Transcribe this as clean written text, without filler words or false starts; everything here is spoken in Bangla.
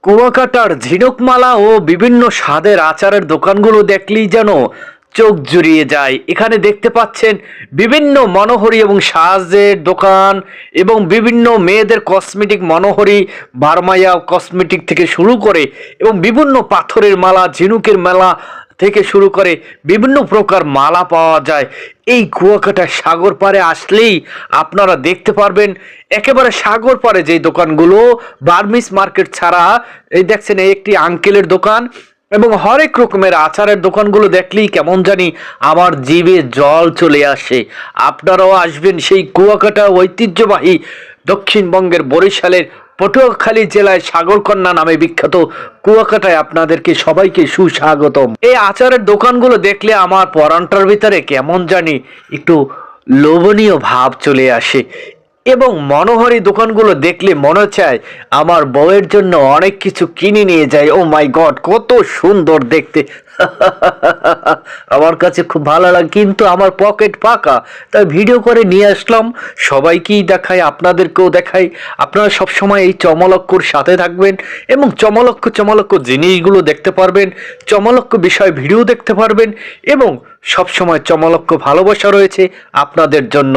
কুয়াকাটার ঝিনুকমালা ও বিভিন্ন স্বাদের আচারের দোকানগুলো দেখলেই যেন চোখ জুড়িয়ে যায়। এখানে দেখতে পাচ্ছেন বিভিন্ন মনোহরি এবং সাজের দোকান এবং বিভিন্ন মেয়েদের কসমেটিক মনোহরি বারমাইয়া কসমেটিক থেকে শুরু করে এবং বিভিন্ন পাথরের মালা ঝিনুকের মেলা থেকে শুরু করে বিভিন্ন প্রকার মালা পাওয়া যায়। এই কুয়াকাটার সাগর পাড়ে আসলেই আপনারা দেখতে পারবেন একেবারে সাগর পাড়ে যেই দোকানগুলো বার্মিস মার্কেট ছাড়া, এই দেখছেন এই একটি আঙ্কেলের দোকান এবং হরেক রকমের আচারের দোকানগুলো দেখলেই কেমন জানি আমার জিভে জল চলে আসে। আপনারাও আসবেন সেই কুয়াকাটা ঐতিহ্যবাহী দক্ষিণবঙ্গের বরিশালের পটুয়াখালী জেলায় সাগরকন্যা নামে বিখ্যাত কুয়াকাটায় আপনাদেরকে সবাইকে সুস্বাগতম। এই আচারের দোকানগুলো দেখলে আমার পরান্টার ভিতরে কেমন জানি একটু লোভনীয় ভাব চলে আসে এবং মনোহরি দোকানগুলো দেখলে মনে চায় আমার বউয়ের জন্য অনেক কিছু কিনে নিয়ে যায়। ও মাই গড, কত সুন্দর দেখতে! আমার কাছে খুব ভালো লাগে, কিন্তু আমার পকেট ফাঁকা, তাই ভিডিও করে নিয়ে আসলাম, সবাইকেই দেখাই, আপনাদেরকেও দেখাই। আপনারা সবসময় এই চমলক্কুর সাথে থাকবেন এবং চমলক্ক জিনিসগুলো দেখতে পারবেন, চমলক্ক বিষয় ভিডিও দেখতে পারবেন এবং সবসময় চমলক্ক ভালোবাসা রয়েছে আপনাদের জন্য।